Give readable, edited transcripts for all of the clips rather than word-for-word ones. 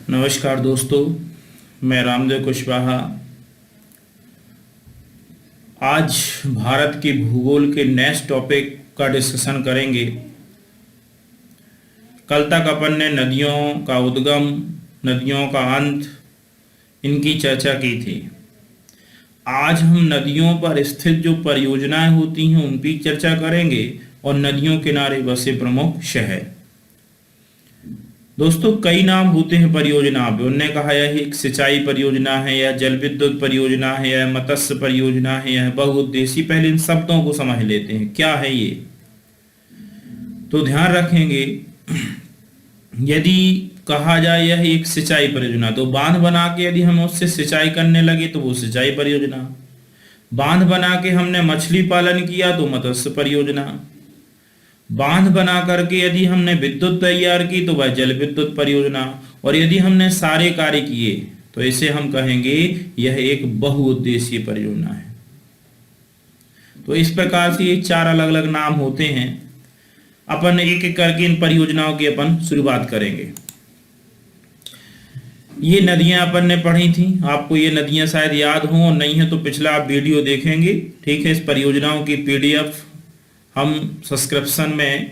नमस्कार दोस्तों, मैं रामदेव कुशवाहा। आज भारत के भूगोल के नेक्स्ट टॉपिक का डिस्कशन करेंगे। कल तक अपन ने नदियों का उद्गम, नदियों का अंत, इनकी चर्चा की थी। आज हम नदियों पर स्थित जो परियोजनाएं होती हैं उनकी चर्चा करेंगे और नदियों किनारे बसे प्रमुख शहर। दोस्तों, कई नाम होते हैं परियोजना पे। उनने कहा यह एक सिंचाई परियोजना है, या जल विद्युत परियोजना है, या मत्स्य परियोजना है, या बहुउद्देशीय। पहले इन शब्दों को समझ लेते हैं क्या है ये। तो ध्यान रखेंगे, यदि कहा जाए यह एक सिंचाई परियोजना तो बांध बना के यदि हम उससे सिंचाई करने लगे तो वो सिंचाई परियोजना। बांध बना के हमने मछली पालन किया तो मत्स्य परियोजना। बांध बना करके यदि हमने विद्युत तैयार की तो वह जल विद्युत परियोजना। और यदि हमने सारे कार्य किए तो इसे हम कहेंगे यह एक बहुउद्देशीय परियोजना है। तो इस प्रकार से ये चार अलग अलग नाम होते हैं। अपन एक एक करके इन परियोजनाओं की अपन शुरुआत करेंगे। ये नदियां अपन ने पढ़ी थी, आपको ये नदियां शायद याद हों, और नहीं है तो पिछला आप वीडियो देखेंगे। ठीक है, इस परियोजनाओं की पीडीएफ हम सब्सक्रिप्शन में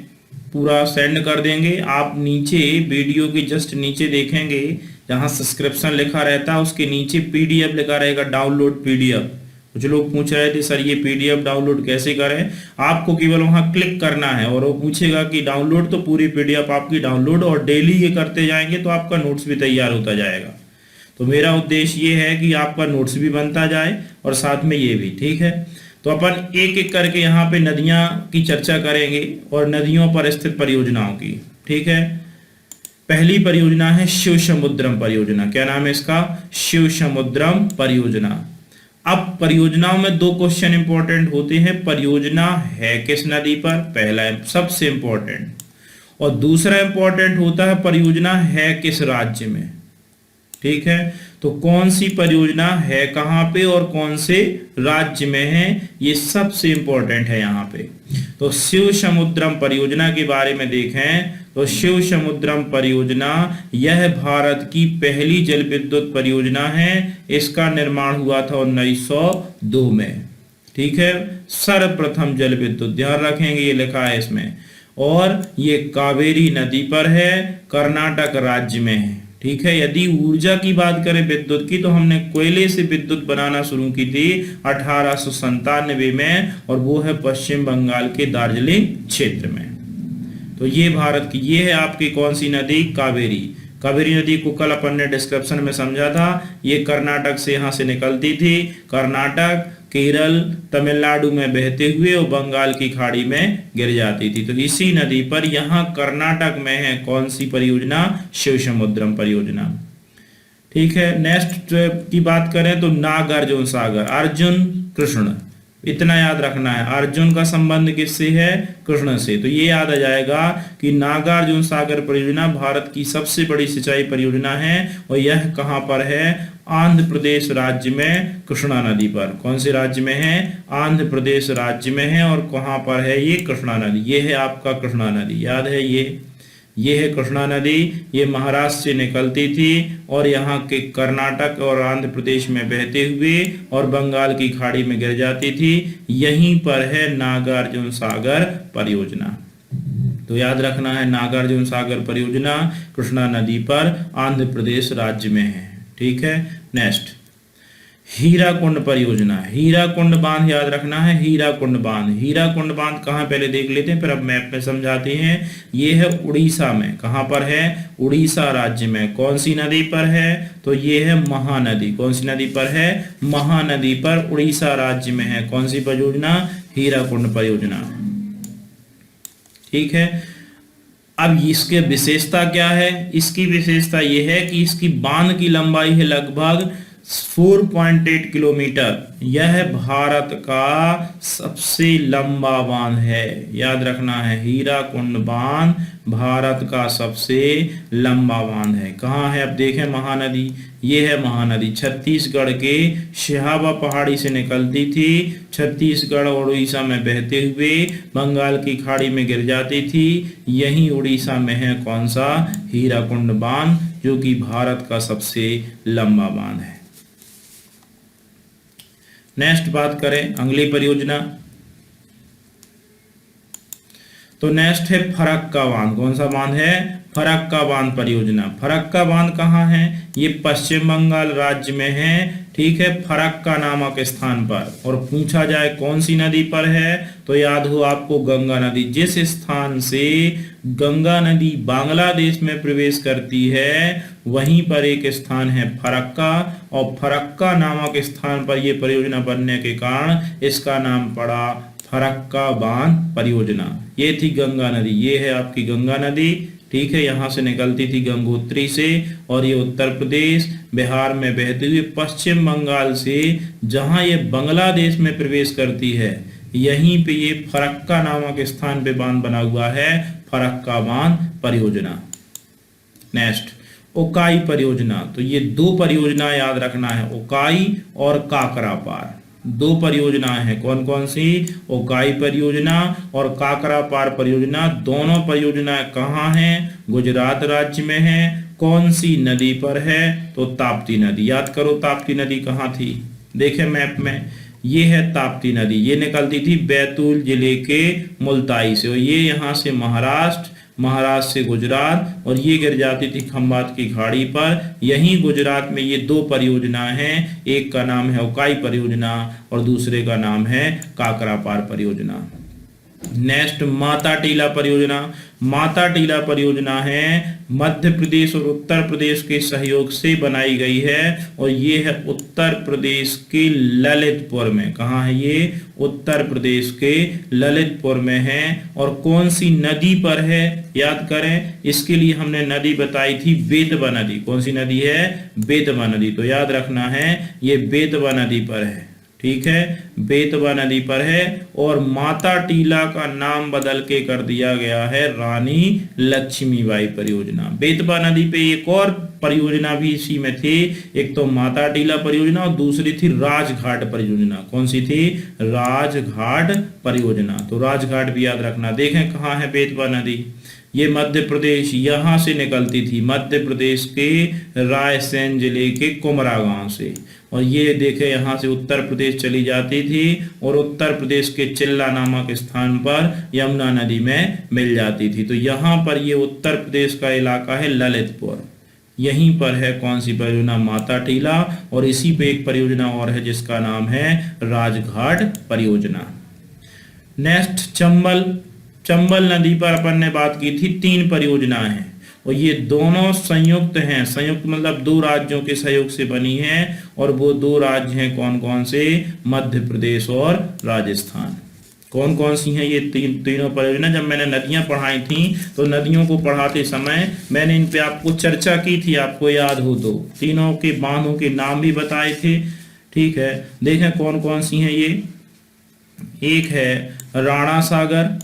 पूरा सेंड कर देंगे। आप नीचे वीडियो के जस्ट नीचे देखेंगे, जहां सब्सक्रिप्शन लिखा रहता है उसके नीचे पीडीएफ लिखा रहेगा, डाउनलोड पीडीएफ। कुछ लोग पूछ रहे थे सर ये पीडीएफ डाउनलोड कैसे करें। आपको केवल वहां क्लिक करना है और वो पूछेगा कि डाउनलोड, तो पूरी पीडीएफ आपकी डाउनलोड, और डेली ये करते जाएंगे तो आपका नोट्स भी तैयार होता जाएगा। तो मेरा उद्देश्य ये है कि आपका नोट्स भी बनता जाए और साथ में ये भी। ठीक है, तो अपन एक एक करके यहाँ पे नदियां की चर्चा करेंगे और नदियों पर स्थित परियोजनाओं की। ठीक है, पहली परियोजना है शिव समुद्रम परियोजना। क्या नाम है इसका? शिव समुद्रम परियोजना। अब परियोजनाओं में दो क्वेश्चन इंपॉर्टेंट होते हैं। परियोजना है किस नदी पर, पहला सबसे इंपॉर्टेंट, और दूसरा इंपॉर्टेंट होता है परियोजना है किस राज्य में। ठीक है, तो कौन सी परियोजना है कहां पे और कौन से राज्य में है, ये सबसे इंपॉर्टेंट है यहाँ पे। तो शिव समुद्रम परियोजना के बारे में देखें तो शिव समुद्रम परियोजना यह भारत की पहली जल विद्युत परियोजना है। इसका निर्माण हुआ था 1902 में। ठीक है, सर्वप्रथम जल विद्युत, ध्यान रखेंगे ये लिखा है इसमें, और ये कावेरी नदी पर है, कर्नाटक राज्य में है। ठीक है, यदि ऊर्जा की बात करें विद्युत की, तो हमने कोयले से विद्युत बनाना शुरू की थी 1897 में, और वो है पश्चिम बंगाल के दार्जिलिंग क्षेत्र में। तो ये भारत की, ये है आपकी कौन सी नदी? कावेरी। कावेरी नदी को कल अपन ने डिस्क्रिप्शन में समझा था। ये कर्नाटक से यहाँ से निकलती थी, कर्नाटक, केरल, तमिलनाडु में बहते हुए और बंगाल की खाड़ी में गिर जाती थी। तो इसी नदी पर यहाँ कर्नाटक में है कौन सी परियोजना? शिव समुद्रम परियोजना। ठीक है, नेक्स्ट की बात करें तो नागार्जुन सागर, अर्जुन कृष्ण, इतना याद रखना है। अर्जुन का संबंध किससे है? कृष्ण से। तो ये याद आ जाएगा कि नागार्जुन सागर परियोजना भारत की सबसे बड़ी सिंचाई परियोजना है, और यह कहां पर है? आंध्र प्रदेश राज्य में, कृष्णा नदी पर। कौन से राज्य में है? आंध्र प्रदेश राज्य में है। और कहां पर है ये? कृष्णा नदी। ये है आपका कृष्णा नदी, याद है ये है कृष्णा नदी। ये महाराष्ट्र से निकलती थी और यहाँ के कर्नाटक और आंध्र प्रदेश में बहते हुए और बंगाल की खाड़ी में गिर जाती थी। यहीं पर है नागार्जुन सागर परियोजना। तो याद रखना है, नागार्जुन सागर परियोजना कृष्णा नदी पर आंध्र प्रदेश राज्य में है। ठीक है, नेक्स्ट हीराकुंड परियोजना। हीराकुंड बांध याद रखना है, हीराकुंड बांध। हीराकुंड बांध कहाँ, पहले देख लेते हैं फिर अब मैप में समझाते हैं। ये है उड़ीसा में। कहाँ पर है? उड़ीसा राज्य में। कौन सी नदी पर है? तो ये है महानदी। कौन सी नदी पर है? महानदी पर, उड़ीसा राज्य में है। कौन सी परियोजना? हीराकुंड परियोजना। ठीक है, अब इसके विशेषता क्या है? इसकी विशेषता यह है कि इसकी बांध की लंबाई है लगभग 4.8 किलोमीटर। यह भारत का सबसे लंबा बांध है। याद रखना है, हीराकुंड बांध भारत का सबसे लंबा बांध है। कहाँ है? अब देखें महानदी, ये है महानदी, छत्तीसगढ़ के सिहावा पहाड़ी से निकलती थी, छत्तीसगढ़ और उड़ीसा में बहते हुए बंगाल की खाड़ी में गिर जाती थी। यही उड़ीसा में है कौन सा? हीराकुंड बांध, जो कि भारत का सबसे लंबा बांध है। नेक्स्ट बात करें अगली परियोजना, तो नेक्स्ट है फरक्का बांध। कौन सा बांध है? फरक्का बांध परियोजना। फरक्का बांध कहाँ है? ये पश्चिम बंगाल राज्य में है, ठीक है, फरक्का नामक स्थान पर। और पूछा जाए कौन सी नदी पर है, तो याद हो आपको गंगा नदी। जिस स्थान से गंगा नदी बांग्लादेश में प्रवेश करती है, वहीं पर एक स्थान है फरक्का, और फरक्का नामक स्थान पर यह परियोजना बनने के कारण इसका नाम पड़ा फरक्का बांध परियोजना। ये थी गंगा नदी, ये है आपकी गंगा नदी, ठीक है, यहाँ से निकलती थी गंगोत्री से, और ये उत्तर प्रदेश बिहार में बहते हुए पश्चिम बंगाल से जहाँ ये बांग्लादेश में प्रवेश करती है, यहीं पे ये फरक्का नामक स्थान पे बांध बना हुआ है, फरक्का बांध परियोजना। नेक्स्ट उकाई परियोजना। तो ये दो परियोजना याद रखना है, उकाई और काकरा पार। दो परियोजनाएं हैं, कौन कौन सी? उकाई परियोजना और काकरा पार परियोजना। दोनों परियोजनाएं कहाँ हैं? गुजरात राज्य में है। कौन सी नदी पर है? तो ताप्ती नदी। याद करो ताप्ती नदी कहाँ थी, देखें मैप में, ये है ताप्ती नदी। ये निकलती थी बैतूल जिले के मुल्ताई से, और ये यहाँ से महाराष्ट्र, महाराष्ट्र से गुजरात, और ये गिर जाती थी खंबात की खाड़ी पर। यहीं गुजरात में ये दो परियोजनाएं हैं, एक का नाम है उकाई परियोजना और दूसरे का नाम है काकरा पार परियोजना। नेक्स्ट माता टीला परियोजना। माता टीला परियोजना है मध्य प्रदेश और उत्तर प्रदेश के सहयोग से बनाई गई है, और ये है उत्तर प्रदेश के ललितपुर में। कहाँ है ये? उत्तर प्रदेश के ललितपुर में है। और कौन सी नदी पर है? याद करें, इसके लिए हमने नदी बताई थी बेतवा नदी। कौन सी नदी है? बेतवा नदी। तो याद रखना है ये बेतवा नदी पर है, ठीक है, बेतवा नदी पर है। और माता टीला का नाम बदल के कर दिया गया है रानी लक्ष्मीबाई परियोजना। बेतवा नदी पे एक और परियोजना भी इसी में थी, एक तो माता टीला परियोजना और दूसरी थी राजघाट परियोजना। कौन सी थी? राजघाट परियोजना। तो राजघाट भी याद रखना। देखें कहाँ है बेतवा नदी, ये मध्य प्रदेश, यहाँ से निकलती थी मध्य प्रदेश के रायसेन जिले के कुमरा गांव से, और ये देखे यहाँ से उत्तर प्रदेश चली जाती थी और उत्तर प्रदेश के चिल्ला नामक स्थान पर यमुना नदी में मिल जाती थी। तो यहाँ पर ये उत्तर प्रदेश का इलाका है ललितपुर, यहीं पर है कौन सी परियोजना? माता टीला। और इसी पे एक परियोजना और है जिसका नाम है राजघाट परियोजना। नेक्स्ट चंबल। चंबल नदी पर अपन ने बात की थी, 3 परियोजनाएं हैं, और ये दोनों संयुक्त हैं। संयुक्त मतलब 2 राज्यों के सहयोग से बनी हैं, और वो 2 राज्य हैं कौन कौन से? मध्य प्रदेश और राजस्थान। कौन कौन सी हैं ये तीनों परियोजना? जब मैंने नदियां पढ़ाई थी तो नदियों को पढ़ाते समय मैंने इन पे आपको चर्चा की थी, आपको याद हो तो तीनों के बांधों के नाम भी बताए थे, ठीक है। देखें कौन कौन सी हैं ये। एक है राणा सागर,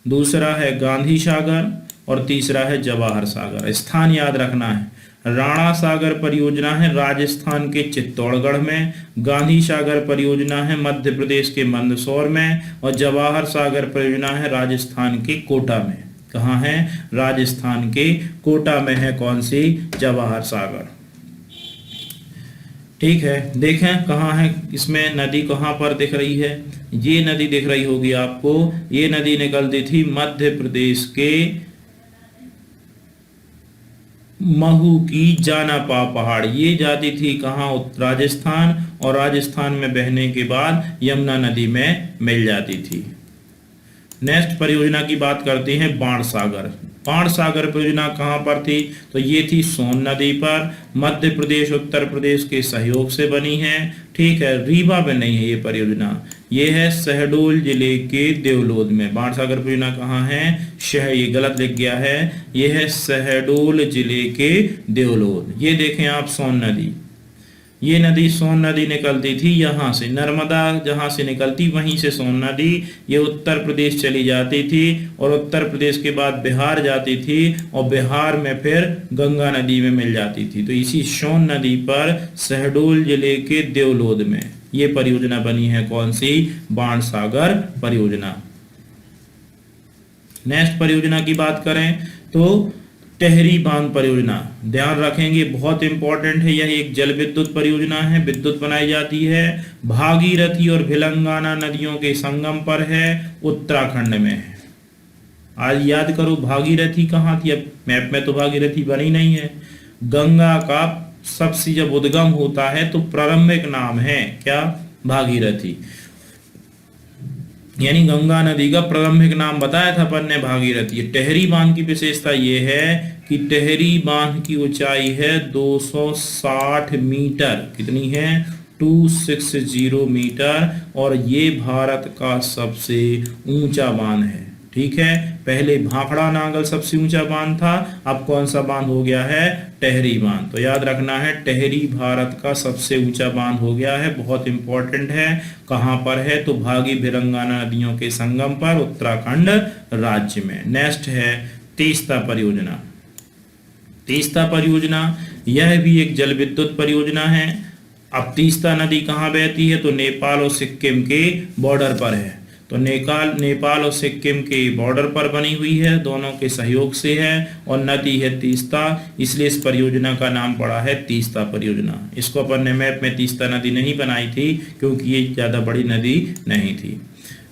दूसरा है गांधी सागर, और तीसरा है जवाहर सागर। स्थान याद रखना है, राणा सागर परियोजना है राजस्थान के चित्तौड़गढ़ में, गांधी सागर परियोजना है मध्य प्रदेश के मंदसौर में, और जवाहर सागर परियोजना है राजस्थान के कोटा में। कहाँ है? राजस्थान के कोटा में है कौन सी? जवाहर सागर, ठीक है। देखें कहाँ है, इसमें नदी कहाँ पर दिख रही है? ये नदी दिख रही होगी आपको, ये नदी निकलती थी मध्य प्रदेश के महू की जानापा पहाड़, ये जाती थी कहाँ? राजस्थान, और राजस्थान में बहने के बाद यमुना नदी में मिल जाती थी। नेक्स्ट परियोजना की बात करते हैं बाण सागर। बाण सागर परियोजना कहाँ पर थी? तो ये थी सोन नदी पर, मध्य प्रदेश उत्तर प्रदेश के सहयोग से बनी है, ठीक है। रीवा में नहीं है ये परियोजना, ये है शहडोल जिले के देवलोद में। बाण सागर परियोजना कहाँ है? ये गलत लिख गया है, ये है शहडोल जिले के देवलोद। ये देखें आप सोन नदी, ये नदी सोन नदी निकलती थी यहाँ से, नर्मदा जहाँ से निकलती वहीं से सोन नदी ये उत्तर प्रदेश चली जाती थी और उत्तर प्रदेश के बाद बिहार जाती थी और बिहार में फिर गंगा नदी में मिल जाती थी। तो इसी सोन नदी पर शहडोल जिले के देवलोद में ये परियोजना बनी है। कौन सी? बाणसागर परियोजना। नेक्स्ट परियोजना की बात करें तो टेहरी बांध परियोजना, ध्यान रखेंगे बहुत इंपॉर्टेंट है। यह एक जल विद्युत परियोजना है, विद्युत बनाई जाती है, भागीरथी और भिलंगाना नदियों के संगम पर है, उत्तराखंड में है। आज याद करो भागीरथी कहाँ थी, अब मैप में तो भागीरथी बनी नहीं है। गंगा का सबसे जब उद्गम होता है तो प्रारंभिक नाम है क्या? भागीरथी, यानी गंगा नदी का प्रारंभिक नाम बताया था अपन ने भागीरथी। टेहरी बांध की विशेषता ये है कि टेहरी बांध की ऊंचाई है 260 मीटर। कितनी है? 260 मीटर, और ये भारत का सबसे ऊंचा बांध है। ठीक है, पहले भाखड़ा नांगल सबसे ऊंचा बांध था, अब कौन सा बांध हो गया है? टेहरी बांध। तो याद रखना है टेहरी भारत का सबसे ऊंचा बांध हो गया है, बहुत इंपॉर्टेंट है। कहां पर है? तो भागी भिलंगाना नदियों के संगम पर, उत्तराखंड राज्य में। नेक्स्ट है तीस्ता परियोजना। तीस्ता परियोजना यह भी एक जल विद्युत परियोजना है। अब तीस्ता नदी कहाँ बहती है? तो नेपाल और सिक्किम के बॉर्डर पर है। तो नेपाल और सिक्किम के बॉर्डर पर बनी हुई है, दोनों के सहयोग से है, और नदी है तीस्ता, इसलिए इस परियोजना का नाम पड़ा है तीस्ता परियोजना। इसको अपन ने मैप में तीस्ता नदी नहीं बनाई थी क्योंकि ये ज्यादा बड़ी नदी नहीं थी।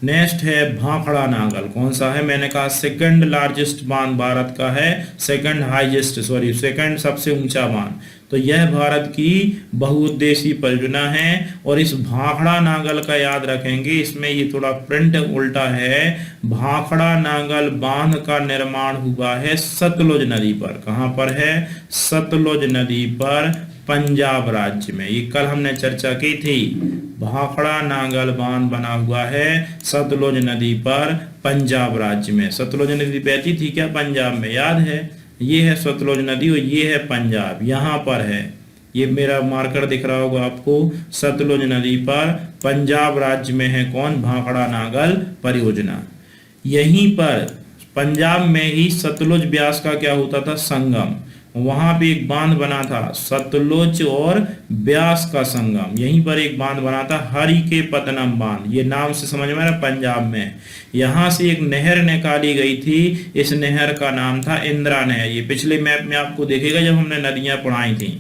नेक्स्ट है भाखड़ा नांगल। कौन सा है? मैंने कहा सेकंड लार्जेस्ट बांध भारत का है, सेकंड सबसे ऊंचा बांध। तो यह भारत की बहुउद्देशीय परियोजना है। और इस भाखड़ा नांगल का याद रखेंगे, इसमें ये थोड़ा प्रिंट उल्टा है। भाखड़ा नांगल बांध का निर्माण हुआ है सतलुज नदी पर। कहां पर है? सतलुज नदी पर, पंजाब राज्य में। ये कल हमने चर्चा की थी। भाखड़ा नांगल बांध बना हुआ है सतलुज नदी पर, पंजाब राज्य में। सतलुज नदी बहती थी क्या पंजाब में? याद है, ये है सतलुज नदी और ये है पंजाब, यहाँ पर है। ये मेरा मार्कर दिख रहा होगा आपको, सतलुज नदी पर, पंजाब राज्य में है। कौन? भाखड़ा नांगल परियोजना। यहीं पर पंजाब में ही सतलुज ब्यास का क्या होता था? संगम। वहां पे एक बांध बना था, सतलुज और ब्यास का संगम। यहीं पर एक बांध बना था, हरिकेपत्तनम बांध। ये नाम से समझ में आ रहा, पंजाब में। यहां से एक नहर निकाली गई थी, इस नहर का नाम था इंदिरा नहर। ये पिछले मैप में आपको देखेगा जब हमने नदियां पढ़ाई थी।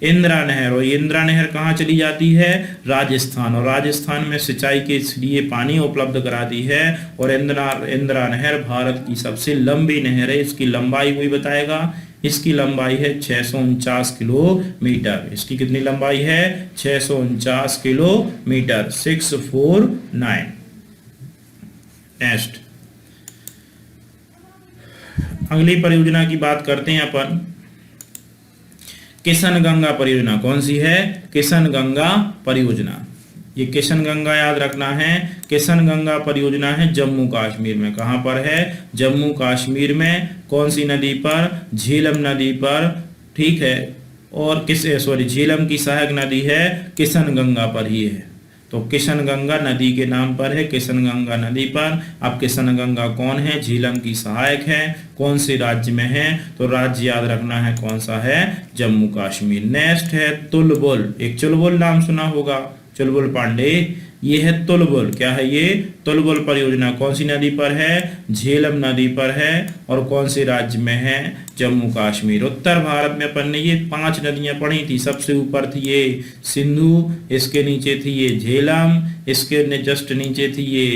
इंदिरा नहर, और इंदिरा नहर कहाँ चली जाती है? राजस्थान, और राजस्थान में सिंचाई के लिए पानी उपलब्ध कराती है। और इंदिरा नहर भारत की सबसे लंबी नहर है। इसकी लंबाई कोई बताएगा? इसकी लंबाई है 649 किलोमीटर। इसकी कितनी लंबाई है? 649 किलोमीटर, 649। नेक्स्ट अगली परियोजना की बात करते हैं अपन, किशन गंगा परियोजना। कौन सी है? किशन गंगा परियोजना। ये किशन गंगा याद रखना है, किशन गंगा परियोजना है जम्मू कश्मीर में। कहां पर है? जम्मू कश्मीर में। कौन सी नदी पर? झेलम नदी पर। ठीक है, और झेलम की सहायक नदी है किशन गंगा पर ही है। तो किशन गंगा नदी के नाम पर है, किशन गंगा नदी पर। अब किशन गंगा कौन है? झेलम की सहायक है। कौन से राज्य में है? तो राज्य याद रखना है, कौन सा है? जम्मू कश्मीर। नेक्स्ट है तुलबुल। एक चुलबुल नाम सुना होगा, चुलबुल पांडे। ये है तुलबुल। क्या है ये? तुलबुल परियोजना। कौन सी नदी पर है? झेलम नदी पर है। और कौन से राज्य में है? जम्मू कश्मीर। उत्तर भारत में अपन ने ये 5 नदियां पढ़ी थी। सबसे ऊपर थी ये सिंधु, इसके नीचे थी ये झेलम, इसके जस्ट नीचे थी ये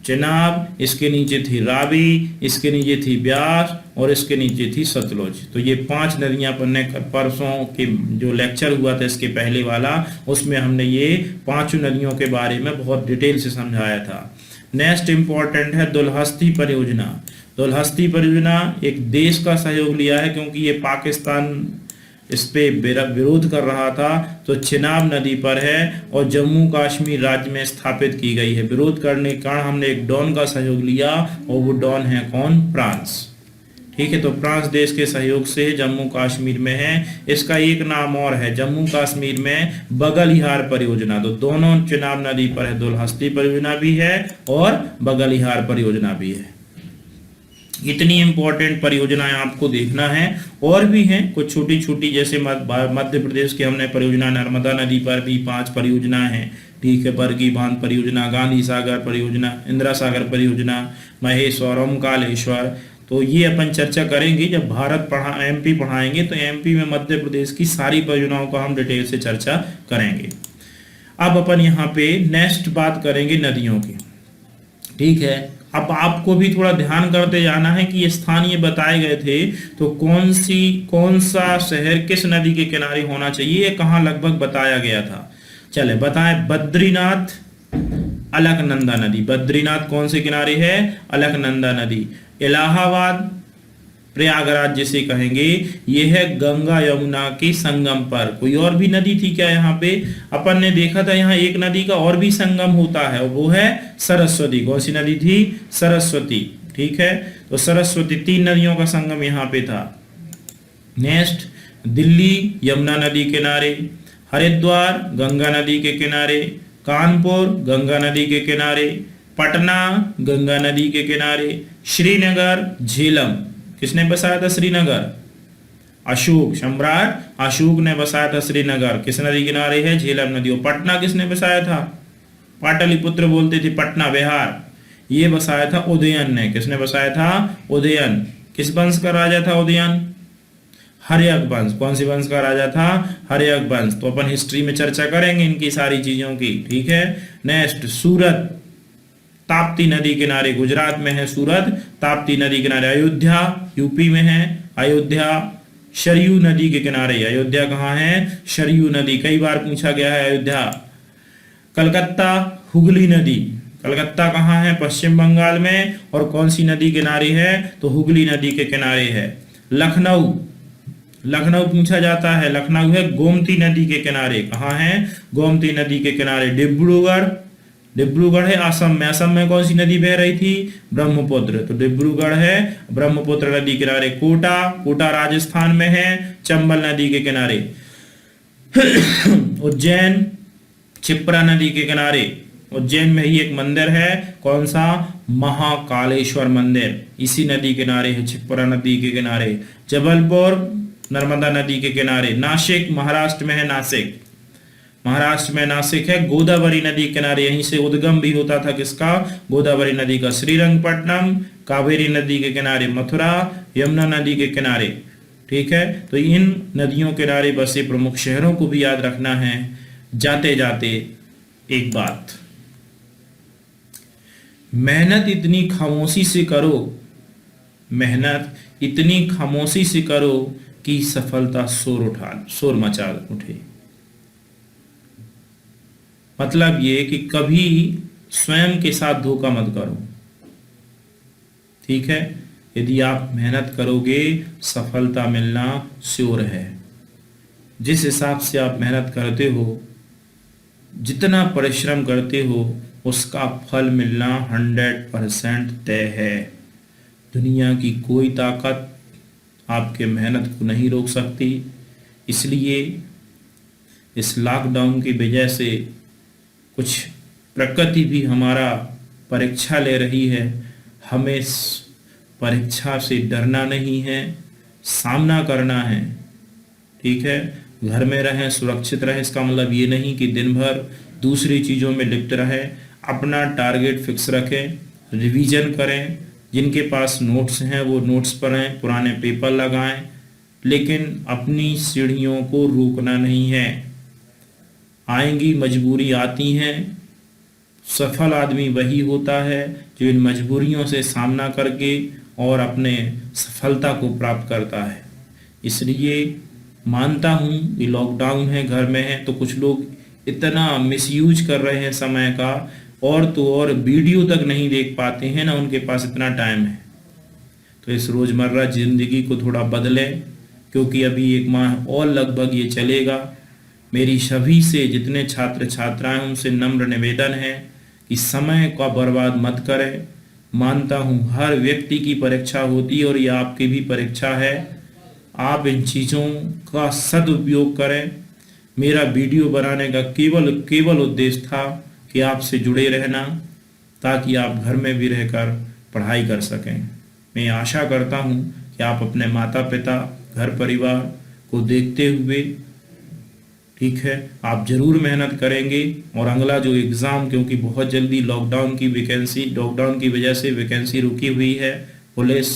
चिनाब, इसके नीचे थी रावी, इसके नीचे थी ब्यास, और इसके नीचे थी सतलुज। तो ये 5 नदियां अपन ने परसों के जो लेक्चर हुआ था इसके पहले वाला, उसमें हमने ये 5 नदियों के बारे में बहुत डिटेल से समझाया था। नेक्स्ट इंपॉर्टेंट है दुलहस्ती परियोजना। दुलहस्ती परियोजना एक देश का सहयोग लिया है, क्योंकि ये पाकिस्तान इस पे विरोध कर रहा था। तो चिनाब नदी पर है और जम्मू कश्मीर राज्य में स्थापित की गई है। विरोध करने के कारण हमने एक डॉन का सहयोग लिया, और वो डॉन है कौन? फ्रांस। ठीक है। तो फ्रांस देश के सहयोग से जम्मू कश्मीर में है। इसका एक नाम और है, जम्मू कश्मीर में बगलिहार परियोजना। तो दोनों चिनाब नदी पर है, दुलहस्ती परियोजना भी है और बगलिहार परियोजना भी है। इतनी इंपॉर्टेंट परियोजनाएं आपको देखना है। और भी हैं कुछ छोटी छोटी, जैसे मध्य प्रदेश के हमने परियोजना नर्मदा नदी पर भी 5 परियोजनाएं हैं, ठीक है। बरगी बांध परियोजना, गांधी सागर परियोजना, इंदिरा सागर परियोजना, महेश्वरम, कालेश्वर। तो ये अपन चर्चा करेंगे जब भारत एमपी पढ़ाएंगे, तो एमपी में मध्य प्रदेश की सारी परियोजनाओं का हम डिटेल से चर्चा करेंगे। अब अपन यहाँ पे नेक्स्ट बात करेंगे नदियों की, ठीक है। अब आपको भी थोड़ा ध्यान करते जाना है कि ये स्थान ये बताए गए थे, तो कौन सा शहर किस नदी के किनारे होना चाहिए, कहाँ लगभग बताया गया था। चले बताएं, बद्रीनाथ, अलकनंदा नदी। बद्रीनाथ कौन से किनारे है, अलकनंदा नदी। इलाहाबाद, प्रयागराज जिसे कहेंगे, ये है गंगा यमुना के संगम पर। कोई और भी नदी थी क्या यहाँ पे, अपन ने देखा था यहाँ एक नदी का और भी संगम होता है, वो है सरस्वती। कौन सी नदी थी, सरस्वती, ठीक है। तो सरस्वती, 3 नदियों का संगम यहाँ पे था। नेक्स्ट, दिल्ली यमुना नदी किनारे, हरिद्वार गंगा नदी के किनारे, कानपुर गंगा नदी के किनारे, पटना गंगा नदी के किनारे, श्रीनगर झेलम। किसने बसाया था श्रीनगर, अशोक, सम्राट अशोक ने बसाया था श्रीनगर। किस नदी किनारे है, झेलम नदी। और पटना किसने बसाया था, पाटलिपुत्र बोलते थे, पटना बिहार, ये बसाया था उदयन ने। किसने बसाया था, उदयन। किस वंश का राजा था उदयन, हर्यक वंश। कौन सी वंश का राजा था, हर्यक वंश। तो अपन हिस्ट्री में चर्चा करेंगे इनकी सारी चीजों की, ठीक है। नेक्स्ट, सूरत, ताप्ती नदी किनारे, गुजरात में है सूरत, ताप्ती नदी किनारे। अयोध्या यूपी में है, अयोध्या सरयू नदी के किनारे। अयोध्या कहाँ है, सरयू नदी, कई बार पूछा गया है अयोध्या। कलकत्ता, हुगली नदी। कलकत्ता कहाँ है, पश्चिम बंगाल में, और कौन सी नदी किनारे है, तो हुगली नदी के किनारे है। लखनऊ, लखनऊ पूछा जाता है, लखनऊ है गोमती नदी के किनारे। कहाँ है, गोमती नदी के किनारे। डिब्रूगढ़, डिब्रूगढ़ है असम में। असम में कौन सी नदी बह रही थी, ब्रह्मपुत्र, तो डिब्रूगढ़ है ब्रह्मपुत्र नदी किनारे। कोटा, कोटा राजस्थान में है, चंबल नदी के किनारे। उज्जैन, क्षिप्रा नदी के किनारे। उज्जैन में ही एक मंदिर है, कौन सा, महाकालेश्वर मंदिर, इसी नदी किनारे है, क्षिप्रा नदी के किनारे। जबलपुर नर्मदा नदी के किनारे। नासिक महाराष्ट्र में है, नासिक महाराष्ट्र में नासिक है, गोदावरी नदी किनारे। यहीं से उद्गम भी होता था किसका, गोदावरी नदी का। श्रीरंगपट्टनम कावेरी नदी के किनारे, मथुरा यमुना नदी के किनारे, ठीक है। तो इन नदियों किनारे बसे प्रमुख शहरों को भी याद रखना है। जाते जाते एक बात, मेहनत इतनी खामोशी से करो, मेहनत इतनी खामोशी से करो कि सफलता शोर मचा उठे। मतलब ये कि कभी स्वयं के साथ धोखा मत करो, ठीक है। यदि आप मेहनत करोगे सफलता मिलना श्योर है। जिस हिसाब से आप मेहनत करते हो, जितना परिश्रम करते हो, उसका फल मिलना 100% तय है। दुनिया की कोई ताकत आपके मेहनत को नहीं रोक सकती। इसलिए इस लॉकडाउन की वजह से कुछ प्रकृति भी हमारा परीक्षा ले रही है। हमें इस परीक्षा से डरना नहीं है, सामना करना है, ठीक है। घर में रहें, सुरक्षित रहें। इसका मतलब ये नहीं कि दिन भर दूसरी चीज़ों में लिप्त रहें। अपना टारगेट फिक्स रखें, रिवीजन करें। जिनके पास नोट्स हैं वो नोट्स पढ़ें, पुराने पेपर लगाएं, लेकिन अपनी सीढ़ियों को रोकना नहीं है। आएंगी, मजबूरी आती हैं। सफल आदमी वही होता है जो इन मजबूरियों से सामना करके और अपने सफलता को प्राप्त करता है। इसलिए मानता हूँ कि लॉकडाउन है, घर में है, तो कुछ लोग इतना मिसयूज कर रहे हैं समय का, और तो और वीडियो तक नहीं देख पाते हैं, ना उनके पास इतना टाइम है। तो इस रोज़मर्रा ज़िंदगी को थोड़ा बदलें, क्योंकि अभी 1 माह और लगभग ये चलेगा। मेरी सभी से, जितने छात्र छात्राएं, उनसे नम्र निवेदन है कि समय का बर्बाद मत करें। मानता हूँ हर व्यक्ति की परीक्षा होती है और ये आपकी भी परीक्षा है। आप इन चीज़ों का सदुपयोग करें। मेरा वीडियो बनाने का केवल उद्देश्य था कि आपसे जुड़े रहना, ताकि आप घर में भी रहकर पढ़ाई कर सकें। मैं आशा करता हूँ कि आप अपने माता पिता, घर परिवार को देखते हुए, ठीक है, आप जरूर मेहनत करेंगे और अगला जो एग्ज़ाम, क्योंकि बहुत जल्दी लॉकडाउन की वजह से वैकेंसी रुकी हुई है, पुलिस,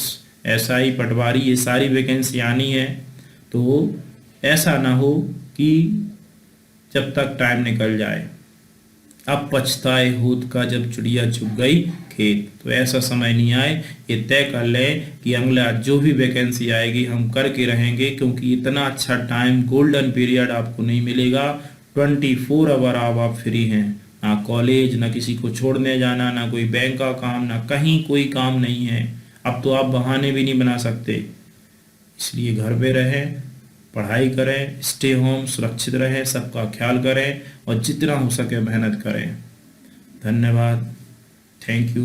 एसआई, पटवारी, ये सारी वैकेंसी आनी है। तो ऐसा ना हो कि जब तक टाइम निकल जाए, अब पछताए होत का जब चिड़िया चुग गई खेत। तो ऐसा समय नहीं आए, ये तय कर लें कि अगला जो भी वैकेंसी आएगी हम करके रहेंगे, क्योंकि इतना अच्छा टाइम, गोल्डन पीरियड आपको नहीं मिलेगा। 24 आवर आप फ्री हैं, ना कॉलेज, ना किसी को छोड़ने जाना, ना कोई बैंक का काम, ना कहीं कोई काम नहीं है। अब तो आप बहाने भी नहीं बना सकते, इसलिए घर पे रहें, पढ़ाई करें, स्टे होम, सुरक्षित रहें, सबका ख्याल करें और जितना हो सके मेहनत करें। धन्यवाद। Thank you.